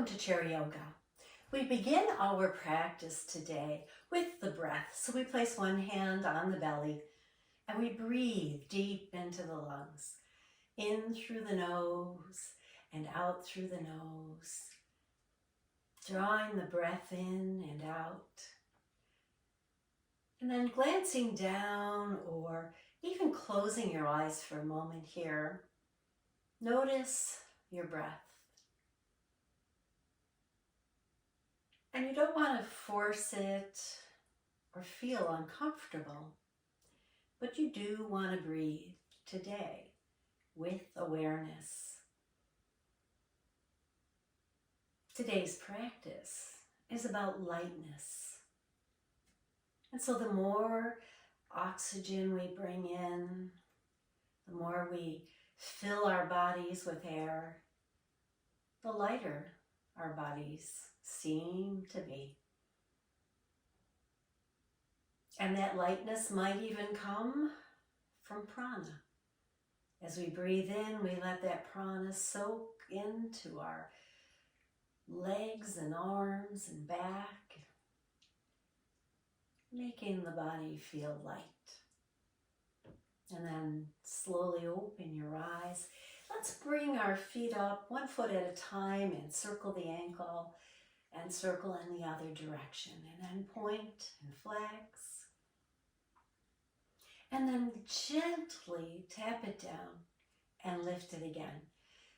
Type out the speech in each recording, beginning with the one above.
to Chair Yoga. We begin our practice today with the breath. So we place one hand on the belly and we breathe deep into the lungs, in through the nose and out through the nose, drawing the breath in and out. And then glancing down or even closing your eyes for a moment here, notice your breath. And you don't want to force it or feel uncomfortable, but you do want to breathe today with awareness. Today's practice is about lightness. And so the more oxygen we bring in, the more we fill our bodies with air, the lighter our bodies seem to be. And that lightness might even come from prana. As we breathe in, we let that prana soak into our legs and arms and back, making the body feel light. And then slowly open your eyes. Let's bring our feet up 1 foot at a time and circle the ankle and circle in the other direction. And then point and flex. And then gently tap it down and lift it again.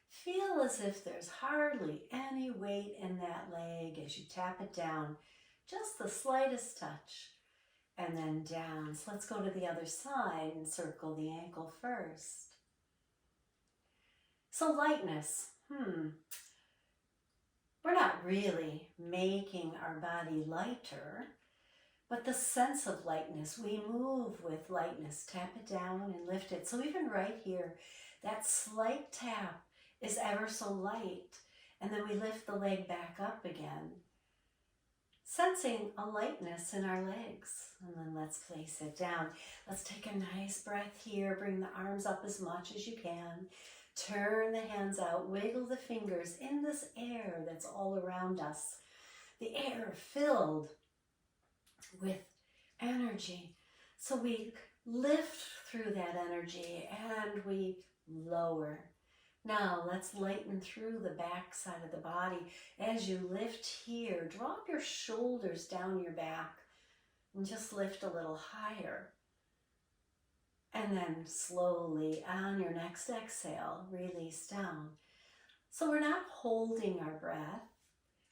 Feel as if there's hardly any weight in that leg as you tap it down, just the slightest touch. And then down. So let's go to the other side and circle the ankle first. So lightness, we're not really making our body lighter, but the sense of lightness, we move with lightness, tap it down and lift it. So even right here, that slight tap is ever so light. And then we lift the leg back up again, sensing a lightness in our legs. And then let's place it down. Let's take a nice breath here. Bring the arms up as much as you can. Turn the hands out. Wiggle the fingers in this air that's all around us. The air filled with energy. So we lift through that energy and we lower. Now let's lighten through the back side of the body. As you lift here, drop your shoulders down your back and just lift a little higher. And then slowly on your next exhale, release down. So we're not holding our breath.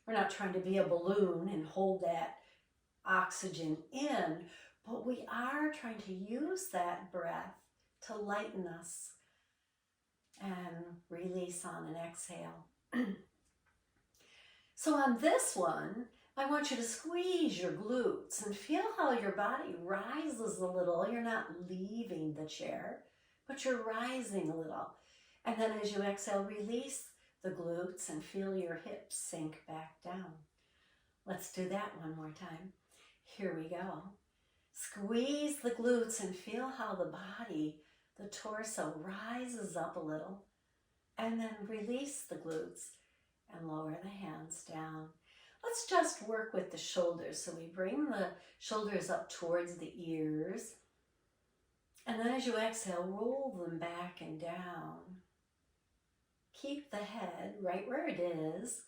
We're not trying to be a balloon and hold that oxygen in, but we are trying to use that breath to lighten us and release on an exhale. So on this one, I want you to squeeze your glutes and feel how your body rises a little. You're not leaving the chair, but you're rising a little. And then as you exhale, release the glutes and feel your hips sink back down. Let's do that one more time. Here we go. Squeeze the glutes and feel how the body, the torso, rises up a little. And then release the glutes and lower the hands down. Let's just work with the shoulders. So we bring the shoulders up towards the ears. And then as you exhale, roll them back and down. Keep the head right where it is.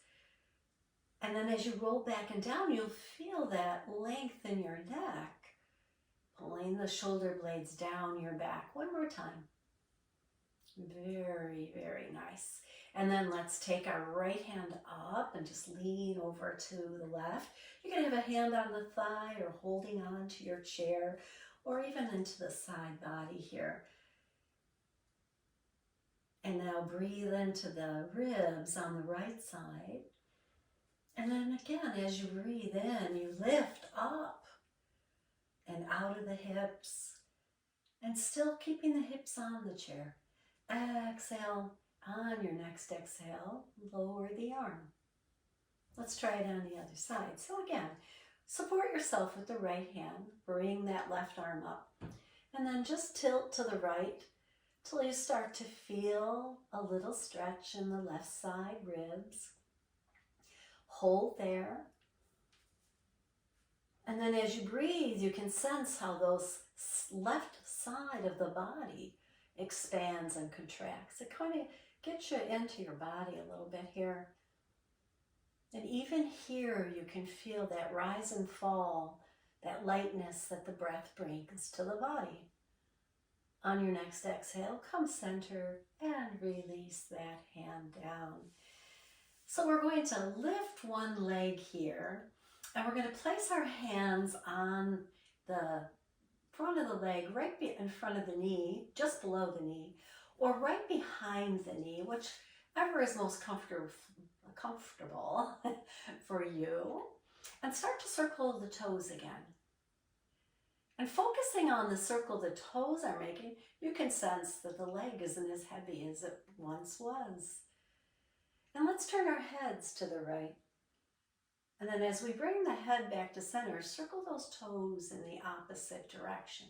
And then as you roll back and down, you'll feel that length in your neck, pulling the shoulder blades down your back. One more time. Very, very nice. And then let's take our right hand up and just lean over to the left. You can have a hand on the thigh or holding on to your chair or even into the side body here. And now breathe into the ribs on the right side. And then again, as you breathe in, you lift up and out of the hips and still keeping the hips on the chair. Exhale. On your next exhale, lower the arm. Let's try it on the other side. So again, support yourself with the right hand. Bring that left arm up. And then just tilt to the right till you start to feel a little stretch in the left side ribs. Hold there. And then as you breathe, you can sense how those left side of the body expands and contracts. It kind of gets you into your body a little bit here. And even here, you can feel that rise and fall, that lightness that the breath brings to the body. On your next exhale, come center and release that hand down. So we're going to lift one leg here, and we're going to place our hands on the front of the leg, right in front of the knee, just below the knee, or right behind the knee, whichever is most comfortable for you. And start to circle the toes again. And focusing on the circle the toes are making, you can sense that the leg isn't as heavy as it once was. And let's turn our heads to the right. And then as we bring the head back to center, circle those toes in the opposite direction.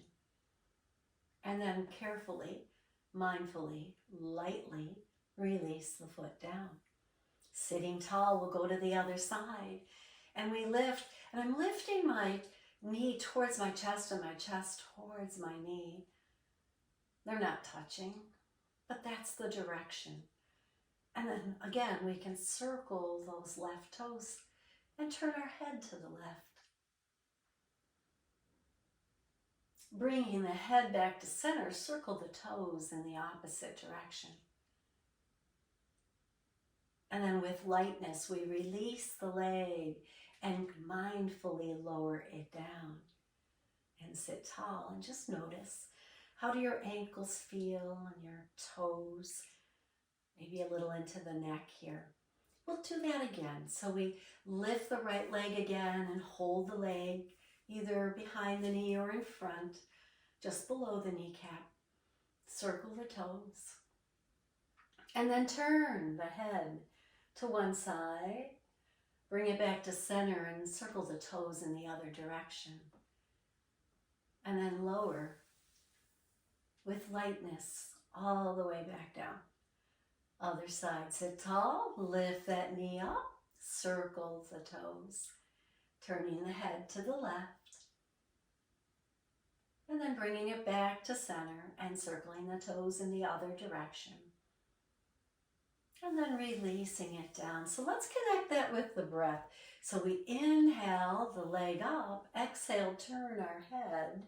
And then carefully, mindfully, lightly release the foot down. Sitting tall, we'll go to the other side. And we lift, and I'm lifting my knee towards my chest and my chest towards my knee. They're not touching, but that's the direction. And then again, we can circle those left toes and turn our head to the left. Bringing the head back to center, circle the toes in the opposite direction. And then with lightness, we release the leg and mindfully lower it down and sit tall. And just notice, how do your ankles feel and your toes? Maybe a little into the neck here. We'll do that again. So we lift the right leg again and hold the leg either behind the knee or in front, just below the kneecap. Circle the toes. And then turn the head to one side. Bring it back to center and circle the toes in the other direction. And then lower with lightness all the way back down. Other side, sit tall, lift that knee up, circle the toes, turning the head to the left, and then bringing it back to center and circling the toes in the other direction. And then releasing it down. So let's connect that with the breath. So we inhale the leg up, exhale, turn our head,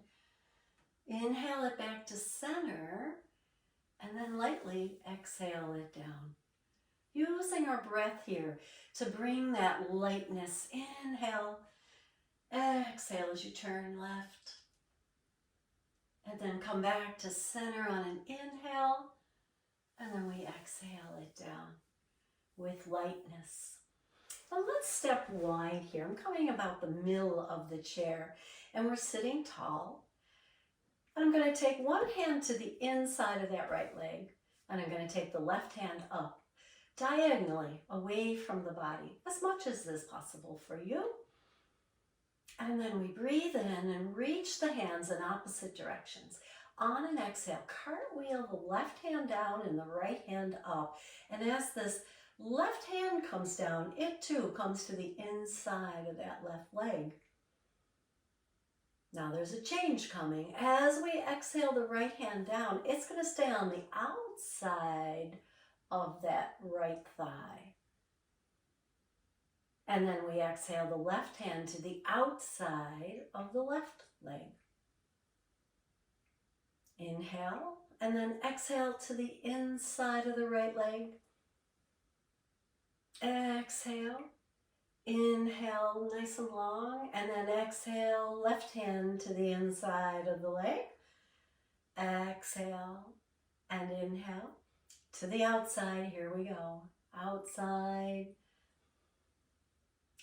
inhale it back to center, and then lightly exhale it down. Using our breath here to bring that lightness. Inhale, exhale as you turn left. And then come back to center on an inhale. And then we exhale it down with lightness. Now let's step wide here. I'm coming about the middle of the chair. And we're sitting tall. And I'm going to take one hand to the inside of that right leg, and I'm going to take the left hand up, diagonally, away from the body, as much as is possible for you. And then we breathe in and reach the hands in opposite directions. On an exhale, cartwheel the left hand down and the right hand up. And as this left hand comes down, it too comes to the inside of that left leg. Now there's a change coming. As we exhale the right hand down, it's going to stay on the outside of that right thigh. And then we exhale the left hand to the outside of the left leg. Inhale, and then exhale to the inside of the right leg. Exhale. Inhale nice and long, and then exhale, left hand to the inside of the leg. Exhale and inhale to the outside. Here we go. Outside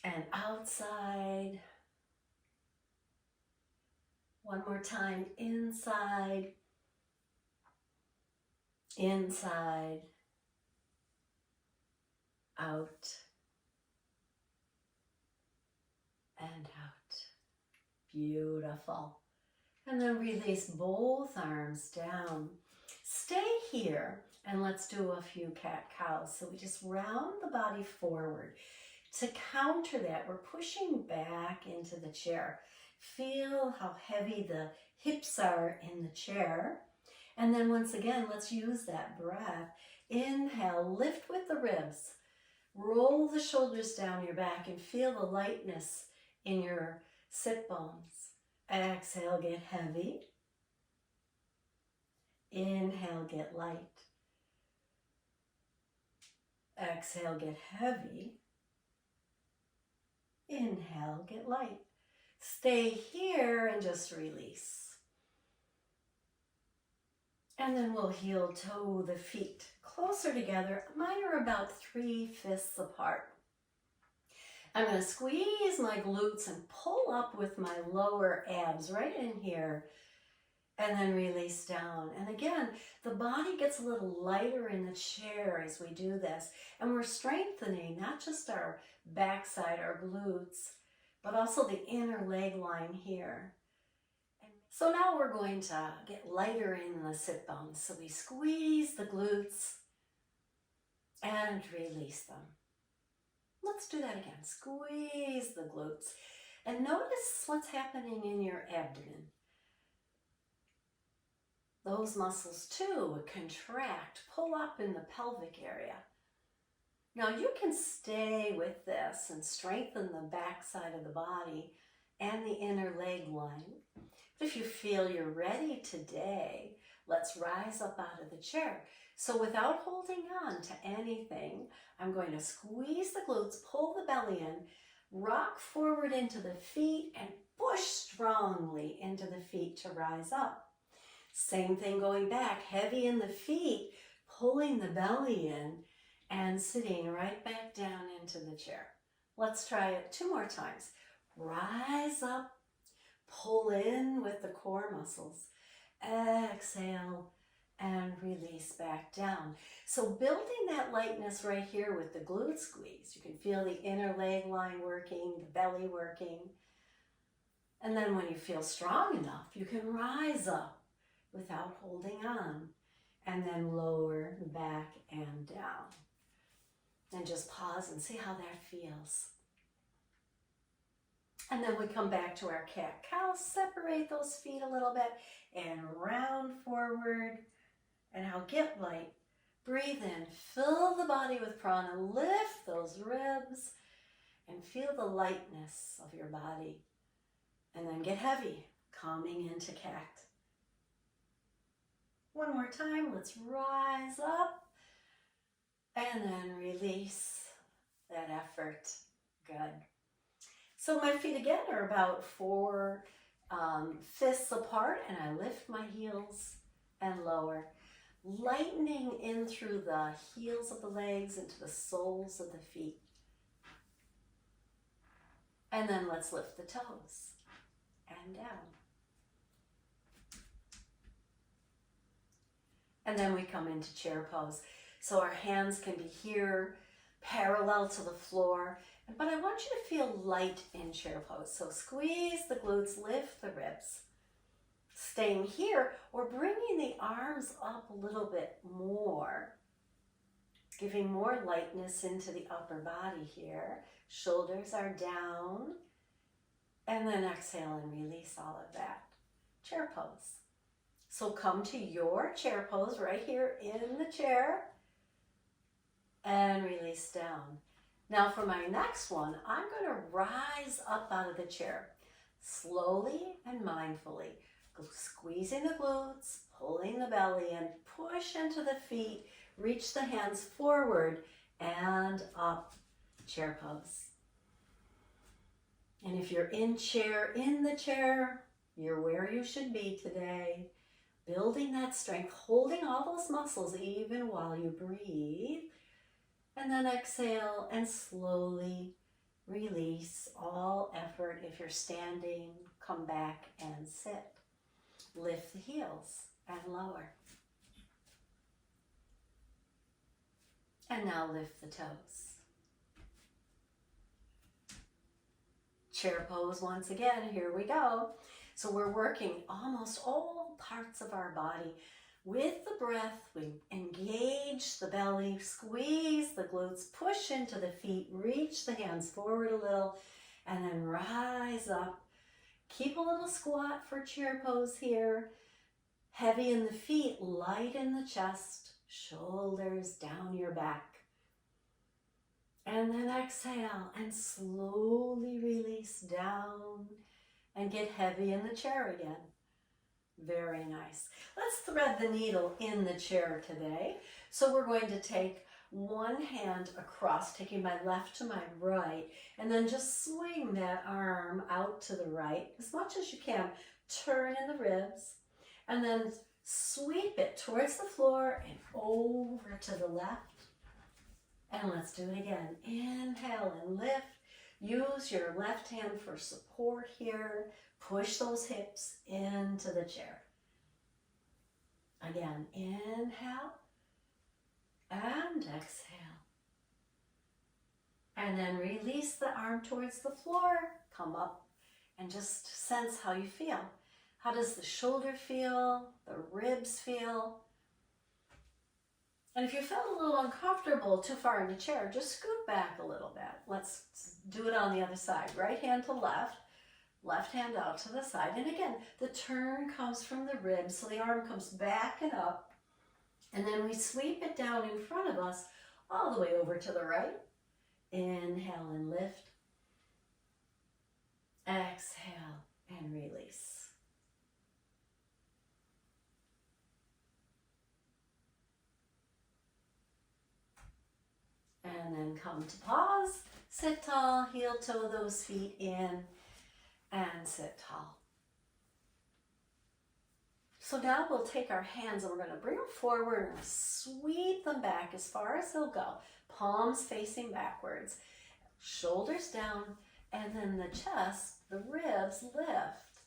and outside. One more time. Inside, inside, out, and out. Beautiful. And then release both arms down. Stay here and let's do a few cat-cows. So we just round the body forward. To counter that, we're pushing back into the chair. Feel how heavy the hips are in the chair. And then once again, let's use that breath. Inhale, lift with the ribs. Roll the shoulders down your back and feel the lightness in your sit bones. Exhale, get heavy. Inhale, get light. Exhale, get heavy. Inhale, get light. Stay here and just release. And then we'll heel toe the feet closer together. Mine are about 3/5 apart. I'm going to squeeze my glutes and pull up with my lower abs right in here. And then release down. And again, the body gets a little lighter in the chair as we do this. And we're strengthening not just our backside, our glutes, but also the inner leg line here. And so now we're going to get lighter in the sit bones. So we squeeze the glutes and release them. Let's do that again. Squeeze the glutes. And notice what's happening in your abdomen. Those muscles too would contract, pull up in the pelvic area. Now you can stay with this and strengthen the back side of the body and the inner leg line. But if you feel you're ready today, let's rise up out of the chair. So without holding on to anything, I'm going to squeeze the glutes, pull the belly in, rock forward into the feet, and push strongly into the feet to rise up. Same thing going back, heavy in the feet, pulling the belly in and sitting right back down into the chair. Let's try it 2 more times. Rise up, pull in with the core muscles. Exhale and release back down. So building that lightness right here with the glute squeeze. You can feel the inner leg line working, the belly working. And then when you feel strong enough, you can rise up without holding on, and then lower back and down. And just pause and see how that feels. And then we come back to our cat-cow, separate those feet a little bit, and round forward, and now get light. Breathe in, fill the body with prana, lift those ribs, and feel the lightness of your body. And then get heavy, coming into cat. One more time, let's rise up and then release that effort. Good. So my feet again are about 4 fists apart, and I lift my heels and lower, lightening in through the heels of the legs into the soles of the feet. And then let's lift the toes and down. And then we come into chair pose. So our hands can be here, parallel to the floor. But I want you to feel light in chair pose. So squeeze the glutes, lift the ribs. Staying here or bringing the arms up a little bit more. Giving more lightness into the upper body here. Shoulders are down. And then exhale and release all of that. Chair pose. So come to your chair pose right here in the chair and release down. Now for my next one, I'm going to rise up out of the chair, slowly and mindfully, squeezing the glutes, pulling the belly in, push into the feet, reach the hands forward and up, chair pose. And if you're in the chair, you're where you should be today. Building that strength, holding all those muscles even while you breathe. And then exhale and slowly release all effort. If you're standing, come back and sit. Lift the heels and lower. And now lift the toes. Chair pose once again, here we go. So we're working almost all parts of our body. With the breath, we engage engage the belly, squeeze the glutes, push into the feet, reach the hands forward a little, and then rise up. Keep a little squat for chair pose here. Heavy in the feet, light in the chest, shoulders down your back. And then exhale and slowly release down and get heavy in the chair again. Very nice. Let's thread the needle in the chair today. So we're going to take one hand across, taking my left to my right, and then just swing that arm out to the right as much as you can. Turn in the ribs, and then sweep it towards the floor and over to the left. And let's do it again. Inhale and lift. Use your left hand for support here. Push those hips into the chair. Again, inhale and exhale. And then release the arm towards the floor. Come up and just sense how you feel. How does the shoulder feel? The ribs feel? And if you felt a little uncomfortable too far in the chair, just scoot back a little bit. Let's do it on the other side. Right hand to left, left hand out to the side. And again, the turn comes from the ribs, so the arm comes back and up. And then we sweep it down in front of us, all the way over to the right. Inhale and lift. Exhale and release. And then come to pause, sit tall, heel toe those feet in, and sit tall. So now we'll take our hands and we're going to bring them forward and sweep them back as far as they'll go. Palms facing backwards, shoulders down, and then the chest, the ribs lift.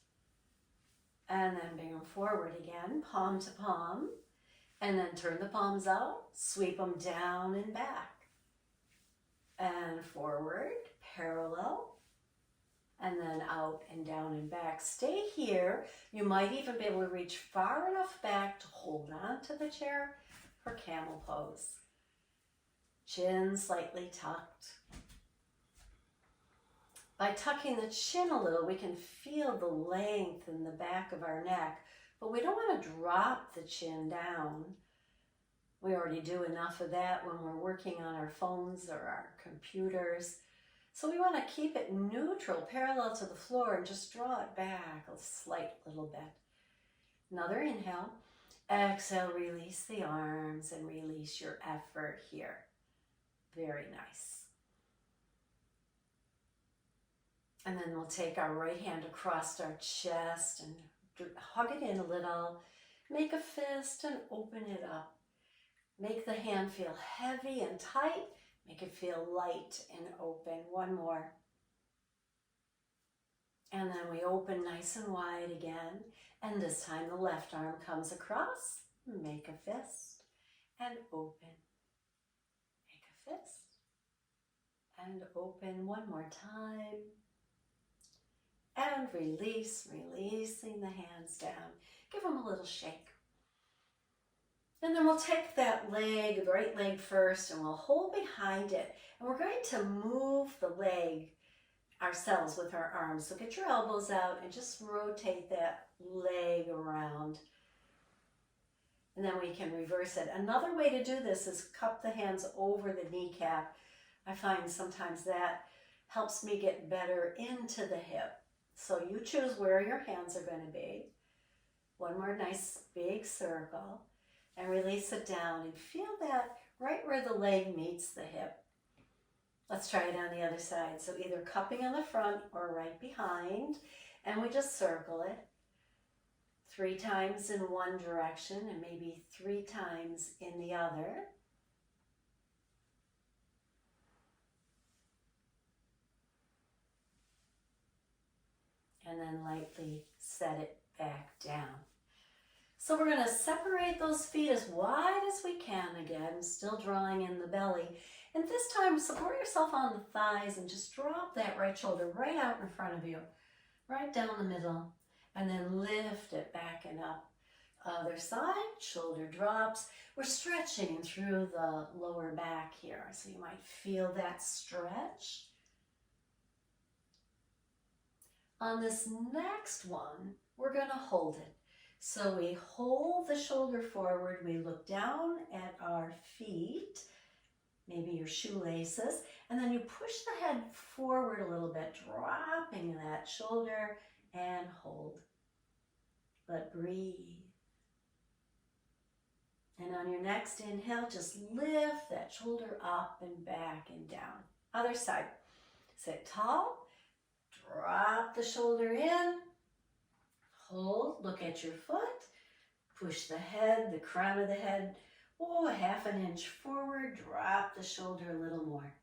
And then bring them forward again, palm to palm, and then turn the palms out, sweep them down and back. And forward, parallel, and then out and down and back. Stay here. You might even be able to reach far enough back to hold on to the chair for camel pose. Chin slightly tucked. By tucking the chin a little, we can feel the length in the back of our neck, but we don't want to drop the chin down. We already do enough of that when we're working on our phones or our computers. So we want to keep it neutral, parallel to the floor, and just draw it back a slight little bit. Another inhale. Exhale, release the arms and release your effort here. Very nice. And then we'll take our right hand across our chest and hug it in a little. Make a fist and open it up. Make the hand feel heavy and tight. Make it feel light and open. One more. And then we open nice and wide again. And this time the left arm comes across. Make a fist and open. Make a fist and open. One more time. And release, releasing the hands down. Give them a little shake. And then we'll take that leg, the right leg first, and we'll hold behind it. And we're going to move the leg ourselves with our arms. So get your elbows out and just rotate that leg around. And then we can reverse it. Another way to do this is cup the hands over the kneecap. I find sometimes that helps me get better into the hip. So you choose where your hands are going to be. One more nice big circle. And release it down and feel that right where the leg meets the hip. Let's try it on the other side. So either cupping on the front or right behind. And we just circle it 3 times in one direction and maybe 3 times in the other. And then lightly set it back down. So we're going to separate those feet as wide as we can again, still drawing in the belly. And this time, support yourself on the thighs and just drop that right shoulder right out in front of you, right down the middle, and then lift it back and up. Other side, shoulder drops. We're stretching through the lower back here. So you might feel that stretch. On this next one, we're going to hold it. So we hold the shoulder forward. We look down at our feet, maybe your shoelaces, and then you push the head forward a little bit, dropping that shoulder, and hold. But breathe. And on your next inhale, just lift that shoulder up and back and down. Other side. Sit tall. Drop the shoulder in. Hold. Look at your foot. Push the head, the crown of the head, a half an inch forward. Drop the shoulder a little more.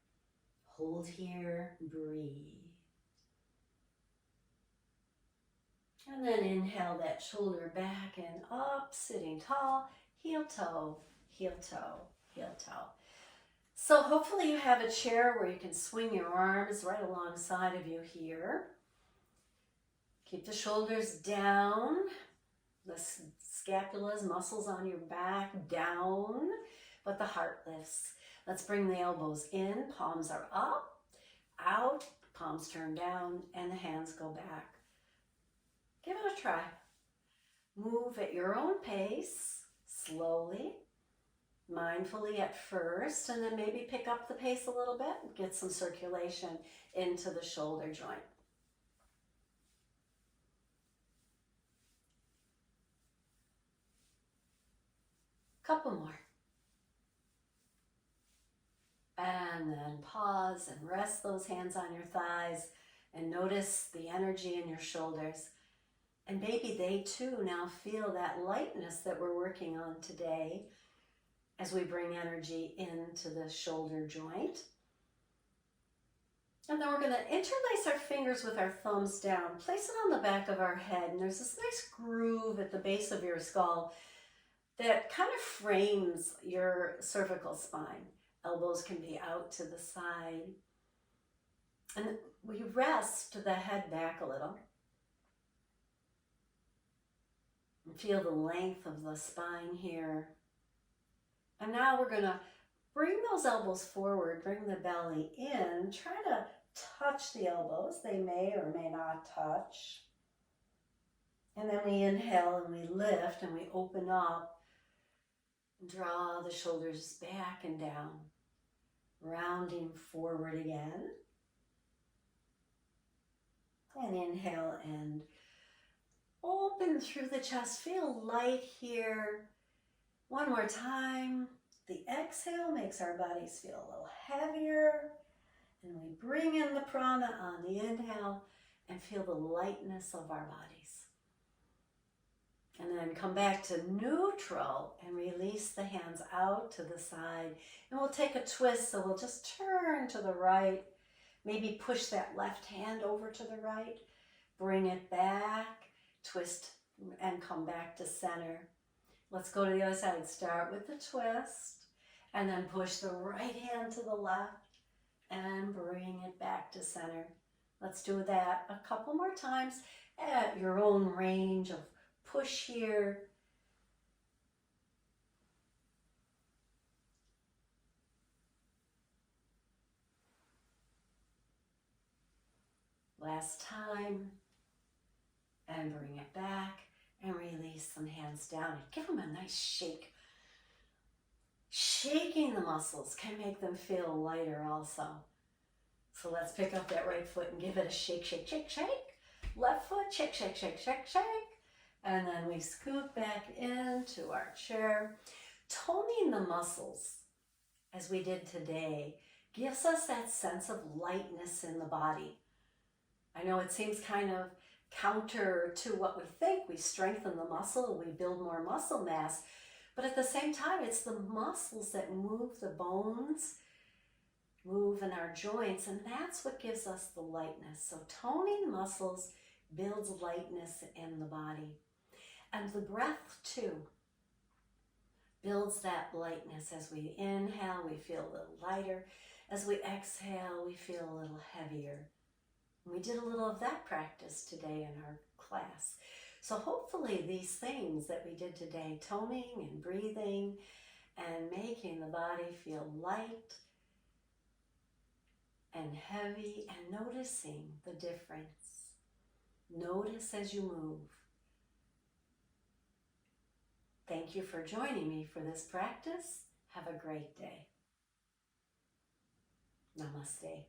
Hold here. Breathe. And then inhale that shoulder back and up, sitting tall. Heel toe, heel toe, heel toe. So hopefully you have a chair where you can swing your arms right alongside of you here. Keep the shoulders down, the scapulas, muscles on your back down, but the heart lifts. Let's bring the elbows in, palms are up, out, palms turn down, and the hands go back. Give it a try. Move at your own pace. Slowly, mindfully at first, and then maybe pick up the pace a little bit and get some circulation into the shoulder joint. Couple more. And then pause and rest those hands on your thighs and notice the energy in your shoulders. And maybe they too now feel that lightness that we're working on today as we bring energy into the shoulder joint. And then we're going to interlace our fingers with our thumbs down, place it on the back of our head, and there's this nice groove at the base of your skull that kind of frames your cervical spine. Elbows can be out to the side. And we rest the head back a little. Feel the length of the spine here. And now we're going to bring those elbows forward, bring the belly in, try to touch the elbows. They may or may not touch. And then we inhale and we lift and we open up. Draw the shoulders back and down, rounding forward again. And inhale and open through the chest. Feel light here. One more time. The exhale makes our bodies feel a little heavier. And we bring in the prana on the inhale and feel the lightness of our bodies. And then come back to neutral and release the hands out to the side. And we'll take a twist, so we'll just turn to the right. Maybe push that left hand over to the right. Bring it back. Twist and come back to center. Let's go to the other side. Start with the twist and then push the right hand to the left and bring it back to center. Let's do that a couple more times at your own range of push here. Last time. And bring it back and release some hands down. Give them a nice shake. Shaking the muscles can make them feel lighter also. So let's pick up that right foot and give it a shake, shake, shake, shake. Left foot, shake, shake, shake, shake, shake. And then we scoot back into our chair. Toning the muscles, as we did today, gives us that sense of lightness in the body. I know it seems kind of counter to what we think. We strengthen the muscle, we build more muscle mass, but at the same time, it's the muscles that move the bones, move in our joints, and that's what gives us the lightness. So toning muscles builds lightness in the body. And the breath too builds that lightness. As we inhale, we feel a little lighter. As we exhale, we feel a little heavier. We did a little of that practice today in our class. So hopefully these things that we did today, toning and breathing and making the body feel light and heavy and noticing the difference. Notice as you move. Thank you for joining me for this practice. Have a great day. Namaste.